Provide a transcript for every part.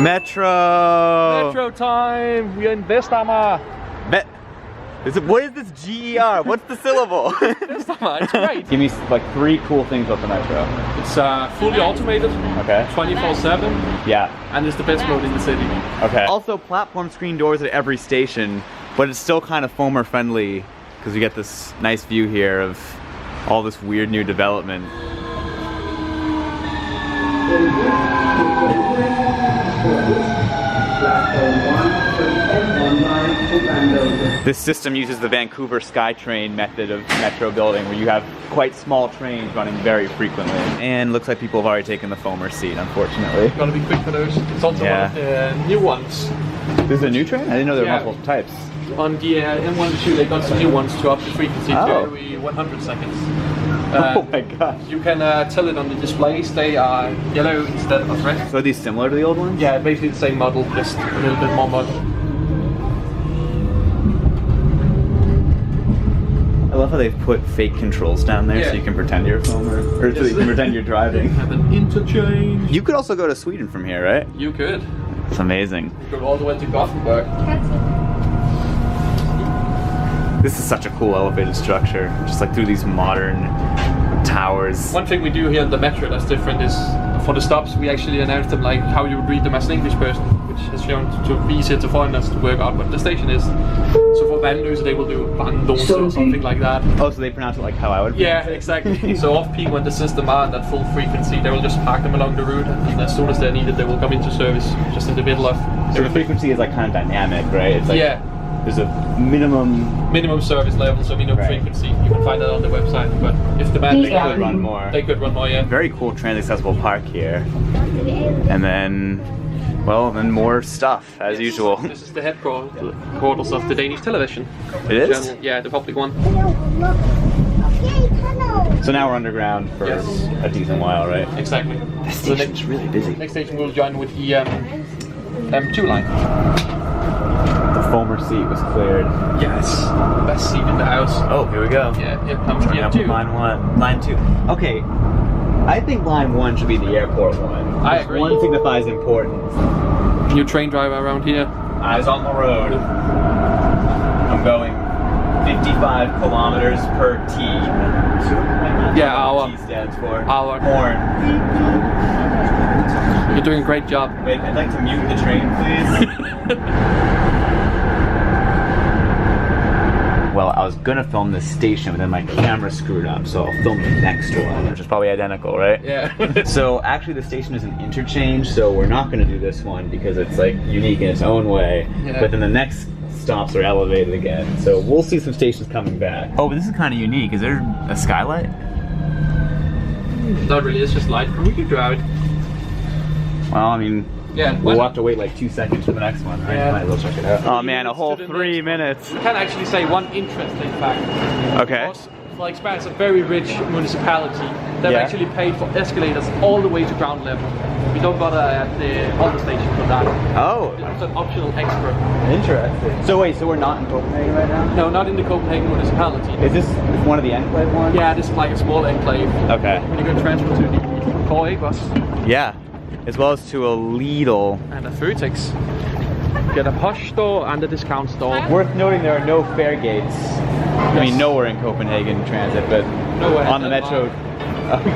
Metro! Metro time! We are in Vestamager. What is this GER? What's the syllable? Vestamager, it's great. Give me like 3 cool things about the Metro. It's fully automated. Okay. 24/7. Yeah. And it's the best road in the city. Okay. Also, platform screen doors at every station, but it's still kind of foamer friendly because we get this nice view here of all this weird new development. This system uses the Vancouver SkyTrain method of metro building, where you have quite small trains running very frequently. And looks like people have already taken the foamer seat, unfortunately. Gotta be quick for those. It's also one of the new ones. This is a new train? I didn't know there were multiple types. On the M1 and 2, they got some new ones to up the frequency to every 100 seconds. Oh my gosh. You can tell it on the displays, they are yellow instead of red. So are these similar to the old ones? Yeah, basically the same model, just a little bit more modern. I love how they've put fake controls down there so you can pretend you're a foamer. Or so you can pretend you're driving. Have an interchange. You could also go to Sweden from here, right? You could. It's amazing. You go all the way to Gothenburg. This is such a cool elevated structure, just like through these modern towers. One thing we do here in the metro that's different is, for the stops, we actually announce them like how you would read them as an English person, which has shown to be easier to foreigners to work out what the station is. So for Vandalus, they will do Bandose or something like that. Oh, so they pronounce it like how I would pronounce it? Exactly. So off-peak, when the system are at full frequency, they will just park them along the route, and as soon as they're needed, they will come into service, just in the middle of So the frequency is like kind of dynamic, right? It's like there's a minimum service level, so minimum frequency. You can find that on the website, but if demand, they could run more. They could run more, yeah. Very cool trans-accessible park here. And then, well, then more stuff, as usual. This is the headquarters of the Danish television. It is? Yeah, the public one. So now we're underground for a decent while, right? Exactly. This station's really busy. Next station we'll join with the M2 line. The foamer seat was cleared. Yes, best seat in the house. Oh, here we go. Yeah, here comes the M2. Line 1. Line 2. Okay, I think line 1 should be the airport one. I agree. 1 signifies importance. New train driver around here. Eyes on the road. I'm going 55 kilometers per T. Yeah, hour. T stands for. Hour. Horn. You're doing a great job. Wait, I'd like to mute the train, please. Well, I was gonna film this station, but then my camera screwed up, so I'll film the next one, which is probably identical, right? Yeah. So actually the station is an interchange, so we're not gonna do this one because it's like unique in its own way. Yeah. But then the next stops are elevated again, so we'll see some stations coming back. Oh, but this is kind of unique. Is there a skylight? Not really, it's just light. We could drive it. Well, I mean, we'll have to wait like 2 seconds for the next one, right? Might as well check it out. Oh man, a whole 3 minutes. I can actually say one interesting fact. Okay. Frederiksberg is a very rich municipality. They've actually paid for escalators all the way to ground level. We don't bother at the other station for that. Oh. It's an optional extra. Interesting. So wait, so we're not in Copenhagen right now? No, not in the Copenhagen municipality. Is this one of the enclave ones? Yeah, this is like a small enclave. Okay. When you go transfer to the Copenhagen bus. Yeah. As well as to a Lidl. And a Føtex. Get a posh store and a discount store. Worth noting there are no fare gates. I mean, nowhere in Copenhagen transit, but on the metro.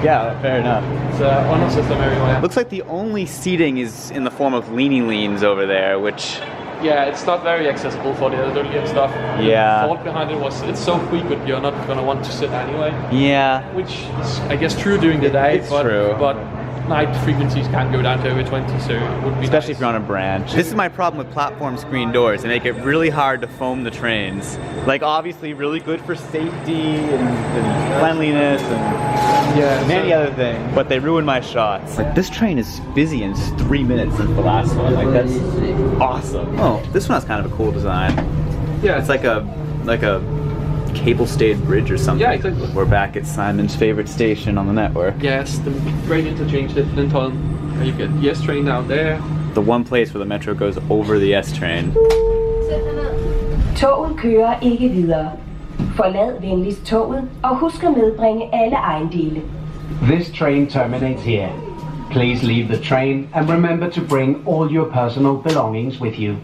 Yeah, fair enough. It's an honor system everywhere. Looks like the only seating is in the form of leany-leans over there, which... Yeah, it's not very accessible for the elderly and stuff. Yeah. The thought behind it was it's so frequent you're not going to want to sit anyway. Yeah. Which is, I guess, true during the day. It's true. But night frequencies can go down to over 20, so it would be especially if you're on a branch. This is my problem with platform screen doors. They make it really hard to foam the trains. Like, obviously really good for safety and cleanliness and many other things, but they ruin my shots. Like, this train is busy in 3 minutes since the last one. Like, that's awesome. Oh, this one has kind of a cool design. Yeah. It's like a cable-stayed bridge or something. Yeah, exactly. We're back at Simon's favorite station on the network. Yes, the great interchange at Lindholm. You get the S train down there. The one place where the metro goes over the S train. Toget kører ikke videre. Forlad venligst toget og husk at medbringe alle ejendele. This train terminates here. Please leave the train and remember to bring all your personal belongings with you.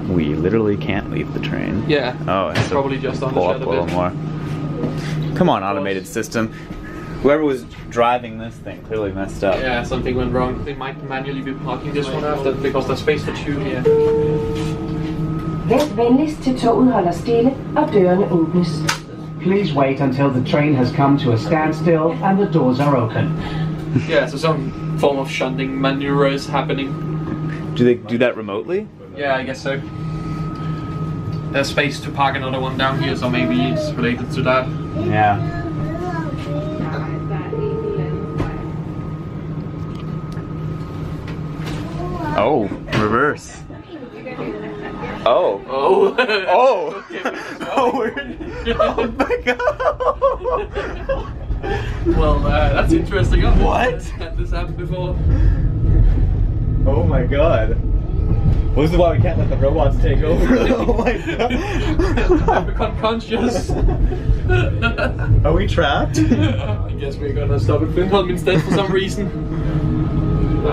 We literally can't leave the train. Yeah. Oh, it's probably just on the pull up shed a a little bit. more. Come on, automated system. Whoever was driving this thing clearly messed up. Yeah, something went wrong. They might manually be parking this one after because there's space for two here. Vent venligst til toget holder stille, og dørene åbnes. Please wait until the train has come to a standstill and the doors are open. Yeah, so some form of shunting maneuver is happening. Do they do that remotely? Yeah, I guess so. There's space to park another one down here, so maybe it's related to that. Yeah. Oh, reverse. Oh. Oh. Oh. Oh, Oh my god. Well, that's interesting. What? Had this happened before? Oh my god. Well, this is why we can't let the robots take over. Oh my god. I've become conscious. Are we trapped? I guess we're gonna stop at Finland instead for some reason.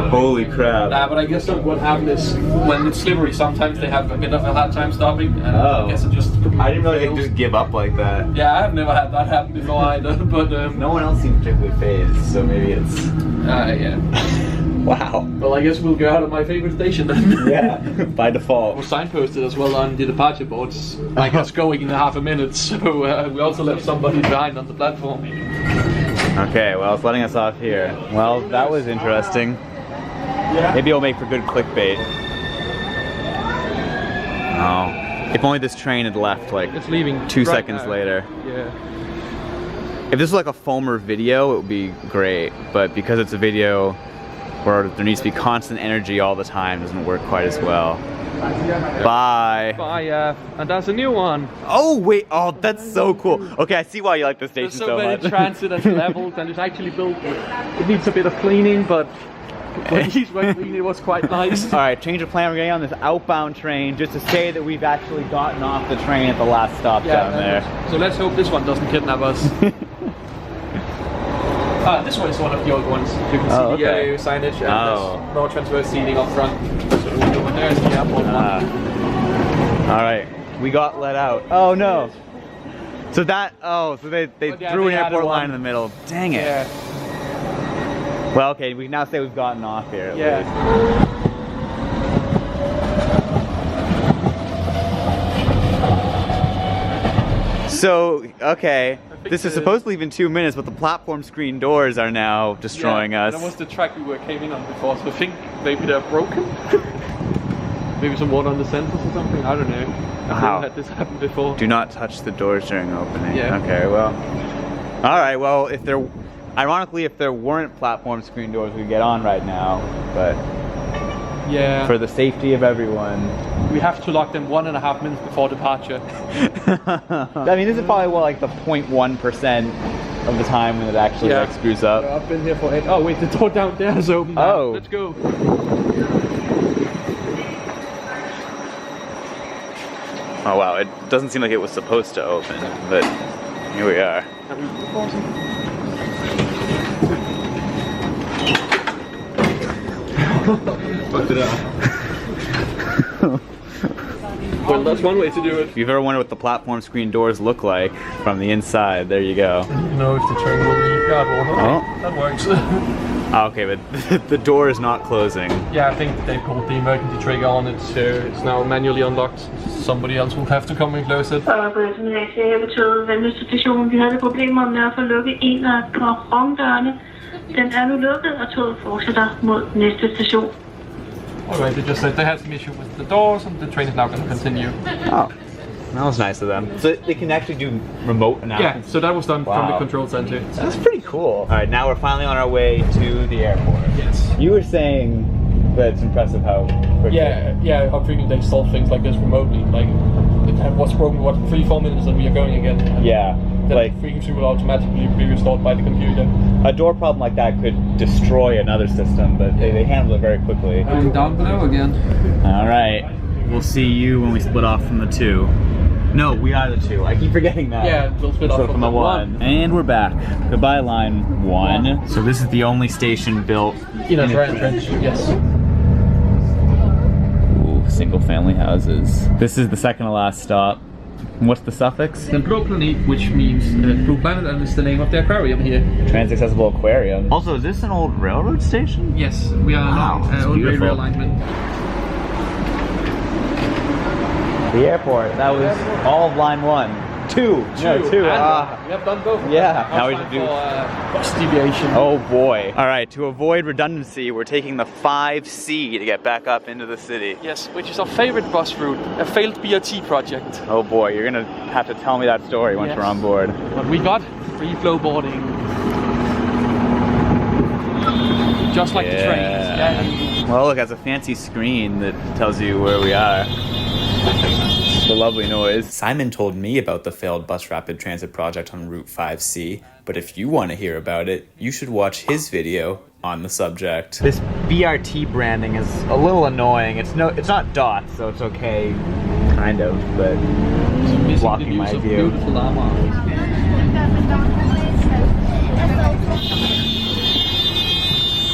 Holy crap. Nah, but I guess what happened is when it's slippery, sometimes they have a bit of a hard time stopping. And Oh. I guess it just. I didn't realize they could just give up like that. Yeah, I've never had that happen before either. But No one else seemed particularly phased, so maybe it's... yeah. Wow. Well, I guess we'll go out of my favorite station then. Yeah, by It was default. signposted as well on the departure boards, like us going in half a minute. So we also left somebody behind on the platform. Okay, well, it's letting us off here. Well, that was interesting. Maybe it'll make for good clickbait. Oh. If only this train had left like It's leaving 2 right seconds now. later. Yeah. If this was like a foamer video, it would be great. But because it's a video where there needs to be constant energy all the time, it doesn't work quite as well. Bye. Bye, and there's a new one. Oh, wait. Oh, that's so cool. Okay, I see why you like the station There's so so many much. transit and levels, and it's actually built. It needs a bit of cleaning, but when these were clean, it was quite nice. All right, change of plan. We're getting on this outbound train just to say that we've actually gotten off the train at the last stop down there. So let's hope this one doesn't kidnap us. This one is one of the old ones. You can see Oh, the okay. yellow signage, and Oh. there's no transverse seating up front. So the one there is the airport one. All right, we got let out. Oh no. So that, so they But yeah, threw they an added airport one. line in the middle. Dang it. Yeah. Well, okay, we can now say we've gotten off here at Yeah. least. So, okay, this is supposed to leave in 2 minutes, but the platform screen doors are now destroying us. That was the track we came in on before, so I think maybe they're broken. Maybe some water on the sensors or something, I don't know. I've Wow. never had this happen before. Do not touch the doors during opening. Yeah. Okay, well. Alright, well, ironically, if there weren't platform screen doors, we'd get on right now, but Yeah. for the safety of everyone. We have to lock them 1.5 minutes before departure. I mean, this is probably what, like the 0.1% of the time when it actually Yeah. like screws up. I've been here for 8. Oh wait, the door down there is open now. Oh. Let's go. Oh wow, it doesn't seem like it was supposed to open, but here we are. Fucked it up. Well, that's one way to do it. If you've ever wondered what the platform screen doors look like from the inside, there you go. You know if the train will leave guard water. Oh. That works. Okay, but the door is not closing. Yeah, I think they pulled the emergency trigger on it, so it's now manually unlocked. Somebody else will have to come and close it. Og på eftermiddag her på toget Vandløsestationen. Vi havde et problem med at få lukket en af perrondørene. Den er nu lukket, og toget fortsætter mod næste station. Alright, they just said they had some issue with the doors and the train is now going to continue. Oh, that was nice of them. So they can actually do remote Yeah, announcements? so that was done from the Wow. control center. That's pretty cool. All right, now we're finally on our way to the airport. Yes. You were saying that it's impressive how quickly. Yeah, how quickly they solve things like this remotely. Like, what's broken, 3-4 minutes and we are going again. And Yeah, then like frequency will automatically be restored by the computer. a door problem like that could destroy another system, but they handle it very quickly. Going down below again. All right, we'll see you when we split off from the two. No, we are the 2. I keep forgetting that. Yeah, we'll split off from the 1. And we're back. Goodbye, line 1. So this is the only station built in a trench. Yes. Ooh, single family houses. This is the second to last stop. What's the suffix? The Blue Planet, which means Blue Planet, and it's the name of the aquarium here. Trans-accessible aquarium. Also, is this an old railroad station? Yes, we are along old railway alignment. The airport. That was all of line 1. 2. No, 2. We have done both. Yeah. Now we should do bus deviation. Oh boy. All right. To avoid redundancy, we're taking the 5C to get back up into the city. Yes, which is our favorite bus route, a failed BRT project. Oh boy, you're gonna have to tell me that story once we're on board. But we got free flow boarding, just like the trains. Yeah. Well, look, that's a fancy screen that tells you where we are. The lovely noise. Simon told me about the failed bus rapid transit project on Route 5C, but if you want to hear about it, you should watch his video on the subject. This BRT branding is a little annoying. It's not dots, so it's okay, kind of, but it's blocking my view.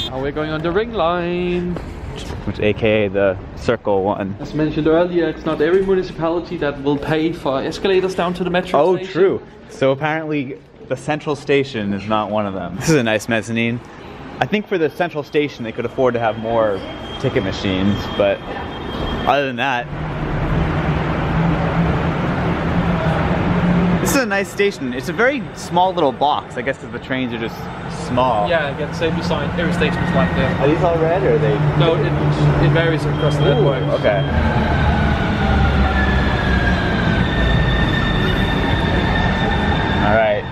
Now we're going on the ring line. Which aka the circle one. As mentioned earlier, it's not every municipality that will pay for escalators down to the metro station. Oh, true. So apparently the central station is not one of them. This is a nice mezzanine. I think for the central station they could afford to have more ticket machines, but other than that, this is a nice station. It's a very small little box, I guess because the trains are just small. Yeah, I get the same design. Every station is like that. Are these all red or are they? No, it varies across the network. Okay. Alright.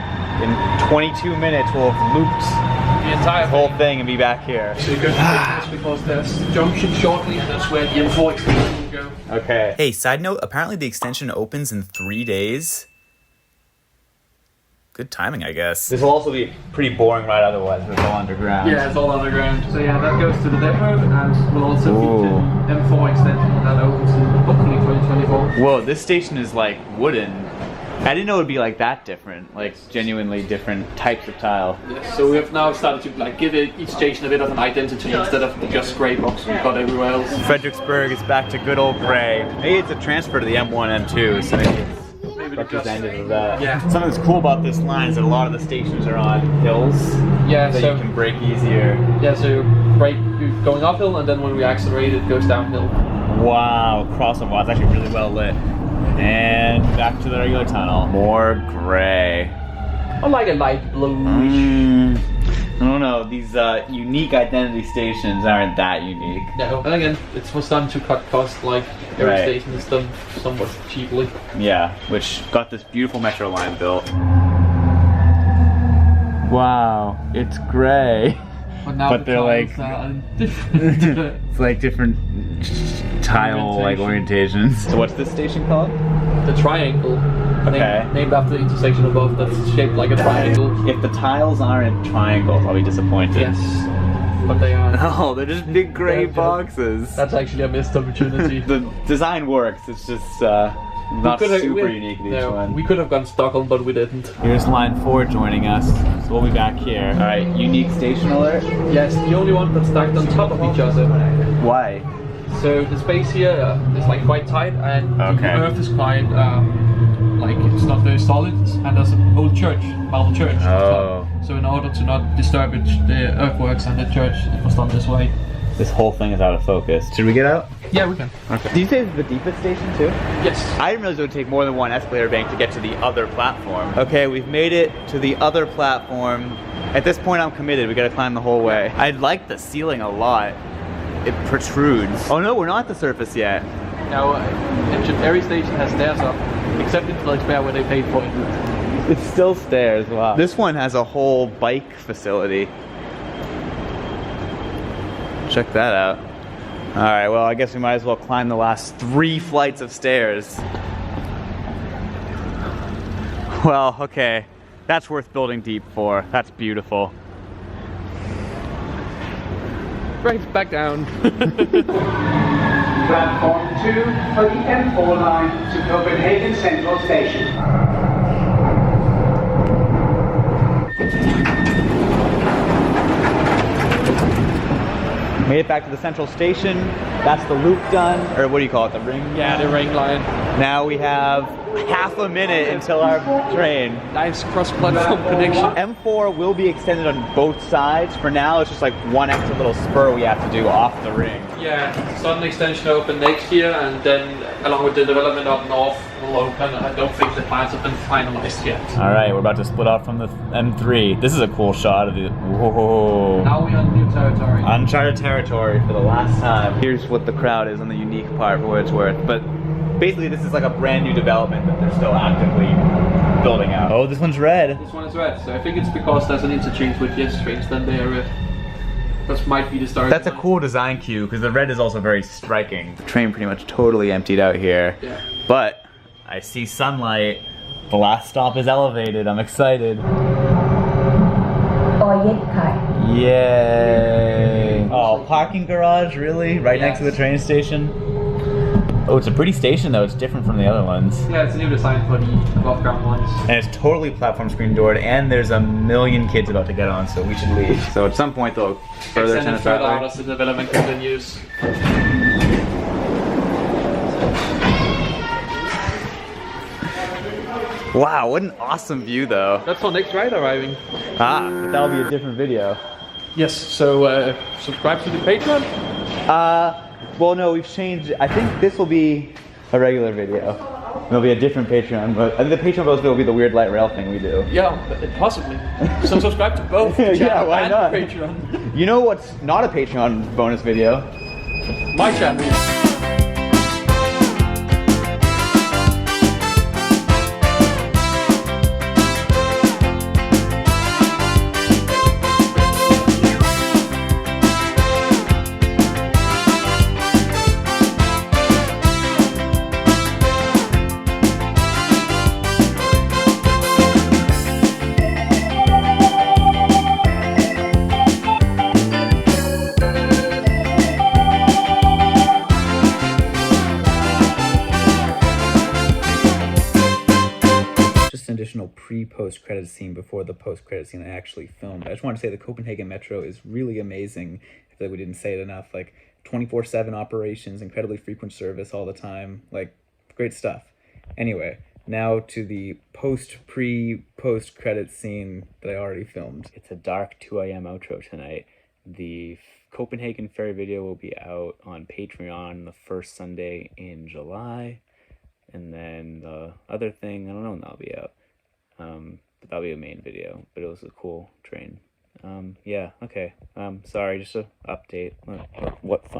In 22 minutes we'll have looped The entire whole thing and be back here. So you go to this because there's a junction shortly, and that's where the M4 extension will go. Okay. Hey, side note, apparently the extension opens in 3 days. Good timing, I guess. This will also be a pretty boring ride otherwise, it's all underground. Yeah, it's all underground. So yeah, that goes to the depot, and will also feature M4 extension that opens in hopefully 2024. Whoa, this station is like wooden. I didn't know it would be like that different, like genuinely different types of tile. Yes, so we have now started to like give each station a bit of an identity instead of just grey box we've got everywhere else. Fredericksburg is back to good old gray. Maybe it's a transfer to the M1, M2, so maybe it's representative of that. Yeah. Something that's cool about this line is that a lot of the stations are on hills. Yeah, so you can brake easier. Yeah, so you brake going uphill, and then when we accelerate, it goes downhill. Wow, crossover. Wow, it's actually really well lit. And back to the regular tunnel. More gray. I like a light bluish. I don't know, these unique identity stations aren't that unique. No, and again, it was done to cut costs, like every station is done somewhat cheaply. Yeah, which got this beautiful metro line built. Wow, it's gray. But they're like different. it's like different tile like orientations. So what's this station called? The Triangle. Okay. Named after the intersection above that's shaped like a triangle. If the tiles aren't triangles, I'll be disappointed. Yes. But they are. No, they're just big gray boxes. That's actually a missed opportunity. The design works, it's just not super unique in each one. We could have gone Stockholm, but we didn't. Here's line 4 joining us, so we'll be back here. Alright, unique station alert? Yes, the only one that's stacked on top of each other. Why? So the space here is like quite tight, and the earth is quite like it's not very solid, and there's an old church, marble church. Oh. So in order to not disturb it, the earthworks and the church, it was done this way. This whole thing is out of focus. Should we get out? Yeah, we can. Okay. Did you say it's the deepest station too? Yes. I didn't realize it would take more than one escalator bank to get to the other platform. Okay, we've made it to the other platform. At this point I'm committed, we gotta climb the whole way. I like the ceiling a lot. It protrudes. Oh no, we're not at the surface yet. Now, every station has stairs up, except in Frederiksberg where they paid for it. It's still stairs, wow. This one has a whole bike facility. Check that out. Alright, well I guess we might as well climb the last 3 flights of stairs. Well, okay. That's worth building deep for. That's beautiful. Right, back down. Platform 2 for the M4 line to Copenhagen Central Station. Made it back to the central station. That's the loop done, or what do you call it, the ring? Yeah, the ring line. Now we have half a minute until our train. Nice cross-platform connection. M4 will be extended on both sides. For now, it's just like one extra little spur we have to do off the ring. Yeah, sudden extension open next year, and then along with the development up north will open. I don't think the plans have been finalized yet. All right, we're about to split off from the M3. This is a cool shot of the. Whoa. Now we're on new territory. Uncharted territory for the last time. Here's what the crowd is on the unique part for what it's worth. But basically, this is like a brand new development that they're still actively building out. Oh, this one's red. This one is red, so I think it's because there's an interchange with yes trains, then they are red. That might be the start. That's a cool design cue because the red is also very striking. The train pretty much totally emptied out here. Yeah. But I see sunlight. The last stop is elevated. I'm excited. Yay! Oh, parking garage, really? Right next to the train station? Oh, it's a pretty station though. It's different from the other ones. Yeah, it's a new design for the above ground ones. And it's totally platform screen doored, and there's a million kids about to get on, so we should leave. So at some point they'll further extend it further out as the development continues. Wow, what an awesome view though. That's our next ride arriving. Ah, but that'll be a different video. Yes, so subscribe to the Patreon. Well, no, we've changed. I think this will be a regular video. It'll be a different Patreon, but I think the Patreon bonus will be the weird light rail thing we do. Yeah, possibly. So subscribe to both the channel Yeah, why and not? Patreon. You know what's not a Patreon bonus video? My channel. Additional pre-post credit scene before the post-credit scene I actually filmed. I just want to say the Copenhagen Metro is really amazing. I feel like we didn't say it enough. Like 24/7 operations, incredibly frequent service all the time. Like great stuff. Anyway, now to the post credit scene that I already filmed. It's a dark 2 a.m. outro tonight. The Copenhagen ferry video will be out on Patreon the first Sunday in July. And then the other thing, I don't know when that'll be out. But that'll be a main video, but it was a cool train. Yeah, okay. Sorry, just an update. What fun.